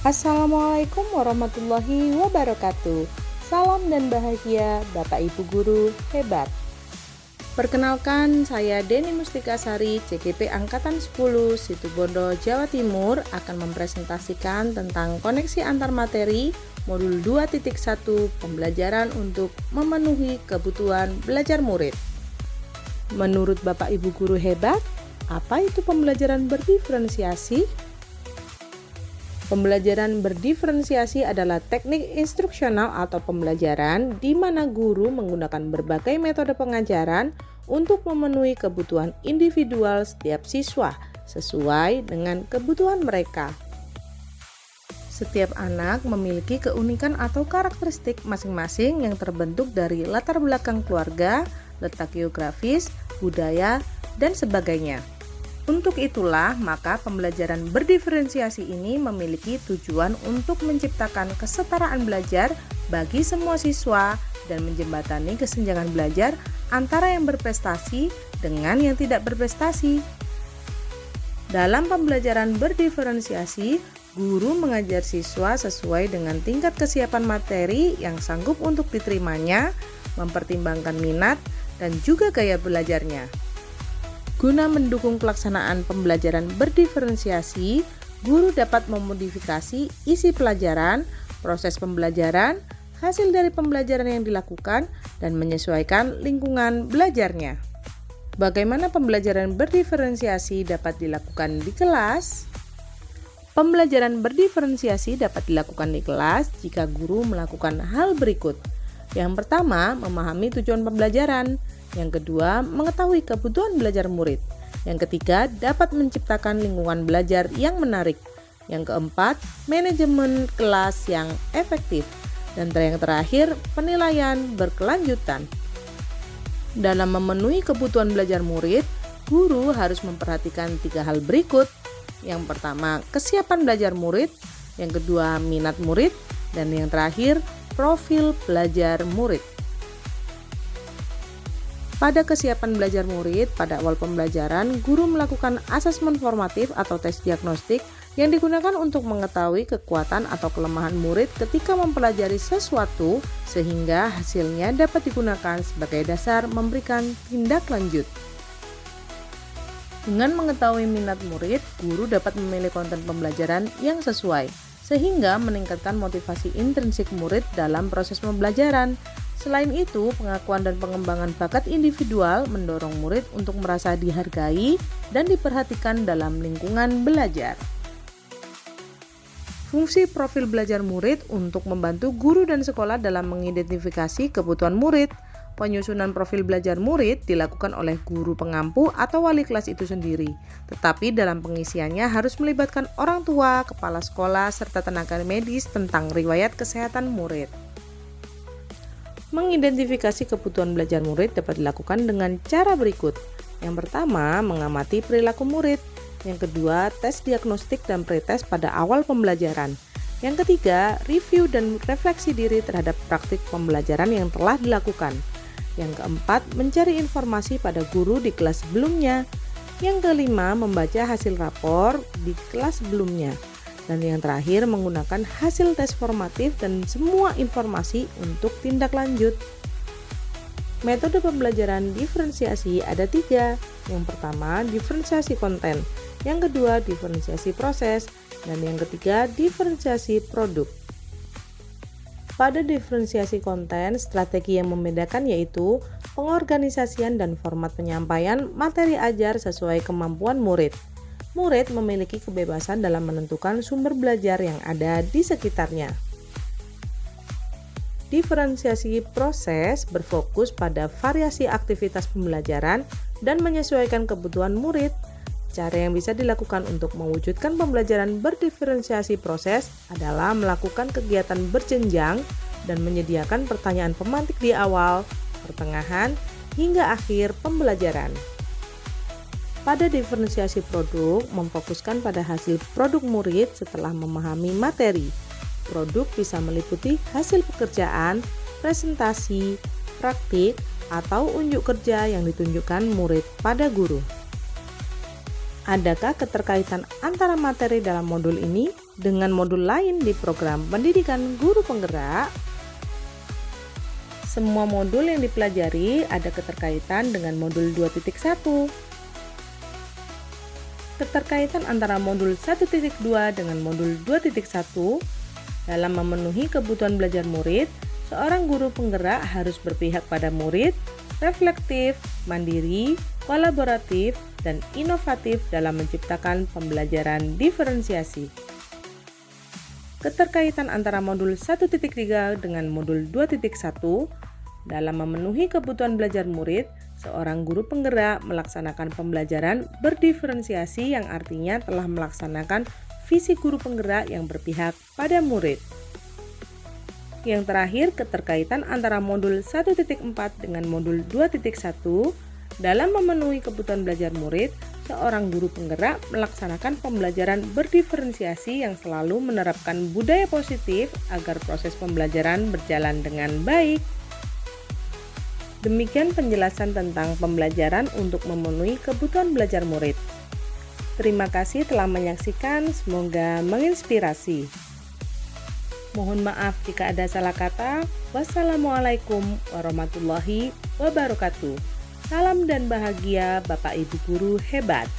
Assalamualaikum warahmatullahi wabarakatuh. Salam dan bahagia Bapak Ibu Guru hebat. Perkenalkan, saya Deni Mustika Sari, CGP Angkatan 10, Situbondo, Jawa Timur, akan mempresentasikan tentang koneksi antar materi Modul 2.1 Pembelajaran untuk memenuhi kebutuhan belajar murid. Menurut Bapak Ibu Guru hebat, apa itu pembelajaran berdiferensiasi? Pembelajaran berdiferensiasi adalah teknik instruksional atau pembelajaran di mana guru menggunakan berbagai metode pengajaran untuk memenuhi kebutuhan individual setiap siswa sesuai dengan kebutuhan mereka. Setiap anak memiliki keunikan atau karakteristik masing-masing yang terbentuk dari latar belakang keluarga, letak geografis, budaya, dan sebagainya. Untuk itulah, maka pembelajaran berdiferensiasi ini memiliki tujuan untuk menciptakan kesetaraan belajar bagi semua siswa dan menjembatani kesenjangan belajar antara yang berprestasi dengan yang tidak berprestasi. Dalam pembelajaran berdiferensiasi, guru mengajar siswa sesuai dengan tingkat kesiapan materi yang sanggup untuk diterimanya, mempertimbangkan minat, dan juga gaya belajarnya. Guna mendukung pelaksanaan pembelajaran berdiferensiasi, guru dapat memodifikasi isi pelajaran, proses pembelajaran, hasil dari pembelajaran yang dilakukan, dan menyesuaikan lingkungan belajarnya. Bagaimana pembelajaran berdiferensiasi dapat dilakukan di kelas? Pembelajaran berdiferensiasi dapat dilakukan di kelas jika guru melakukan hal berikut. Yang pertama, memahami tujuan pembelajaran. Yang kedua, mengetahui kebutuhan belajar murid. Yang ketiga, dapat menciptakan lingkungan belajar yang menarik. Yang keempat, manajemen kelas yang efektif. Dan yang terakhir, penilaian berkelanjutan. Dalam memenuhi kebutuhan belajar murid, guru harus memperhatikan 3 hal berikut. Yang pertama, kesiapan belajar murid. Yang kedua, minat murid. Dan yang terakhir, profil belajar murid. Pada kesiapan belajar murid, pada awal pembelajaran, guru melakukan asesmen formatif atau tes diagnostik yang digunakan untuk mengetahui kekuatan atau kelemahan murid ketika mempelajari sesuatu sehingga hasilnya dapat digunakan sebagai dasar memberikan tindak lanjut. Dengan mengetahui minat murid, guru dapat memilih konten pembelajaran yang sesuai, sehingga meningkatkan motivasi intrinsik murid dalam proses pembelajaran. Selain itu, pengakuan dan pengembangan bakat individual mendorong murid untuk merasa dihargai dan diperhatikan dalam lingkungan belajar. Fungsi profil belajar murid untuk membantu guru dan sekolah dalam mengidentifikasi kebutuhan murid. Penyusunan profil belajar murid dilakukan oleh guru pengampu atau wali kelas itu sendiri, tetapi dalam pengisiannya harus melibatkan orang tua, kepala sekolah, serta tenaga medis tentang riwayat kesehatan murid. Mengidentifikasi kebutuhan belajar murid dapat dilakukan dengan cara berikut. Yang pertama, mengamati perilaku murid. Yang kedua, tes diagnostik dan pretest pada awal pembelajaran. Yang ketiga, review dan refleksi diri terhadap praktik pembelajaran yang telah dilakukan. Yang keempat, mencari informasi pada guru di kelas sebelumnya. Yang kelima, membaca hasil rapor di kelas sebelumnya. Dan yang terakhir, menggunakan hasil tes formatif dan semua informasi untuk tindak lanjut. Metode pembelajaran diferensiasi ada 3. Yang pertama, diferensiasi konten. Yang kedua, diferensiasi proses. Dan yang ketiga, diferensiasi produk. Pada diferensiasi konten, strategi yang membedakan yaitu pengorganisasian dan format penyampaian materi ajar sesuai kemampuan murid. Murid memiliki kebebasan dalam menentukan sumber belajar yang ada di sekitarnya. Diferensiasi proses berfokus pada variasi aktivitas pembelajaran dan menyesuaikan kebutuhan murid. Cara yang bisa dilakukan untuk mewujudkan pembelajaran berdiferensiasi proses adalah melakukan kegiatan berjenjang dan menyediakan pertanyaan pemantik di awal, pertengahan, hingga akhir pembelajaran. Pada diferensiasi produk, memfokuskan pada hasil produk murid setelah memahami materi. Produk bisa meliputi hasil pekerjaan, presentasi, praktik, atau unjuk kerja yang ditunjukkan murid pada guru. Adakah keterkaitan antara materi dalam modul ini? Dengan modul lain di program pendidikan guru penggerak, semua modul yang dipelajari ada keterkaitan dengan modul 2.1. Keterkaitan antara modul 1.2 dengan modul 2.1 dalam memenuhi kebutuhan belajar murid, seorang guru penggerak harus berpihak pada murid, reflektif, mandiri, kolaboratif, dan inovatif dalam menciptakan pembelajaran diferensiasi. Keterkaitan antara modul 1.3 dengan modul 2.1 dalam memenuhi kebutuhan belajar murid, seorang guru penggerak melaksanakan pembelajaran berdiferensiasi yang artinya telah melaksanakan visi guru penggerak yang berpihak pada murid. Yang terakhir, keterkaitan antara modul 1.4 dengan modul 2.1 dalam memenuhi kebutuhan belajar murid, seorang guru penggerak melaksanakan pembelajaran berdiferensiasi yang selalu menerapkan budaya positif agar proses pembelajaran berjalan dengan baik. Demikian penjelasan tentang pembelajaran untuk memenuhi kebutuhan belajar murid. Terima kasih telah menyaksikan, semoga menginspirasi. Mohon maaf jika ada salah kata. Wassalamualaikum warahmatullahi wabarakatuh. Salam dan bahagia Bapak Ibu Guru hebat.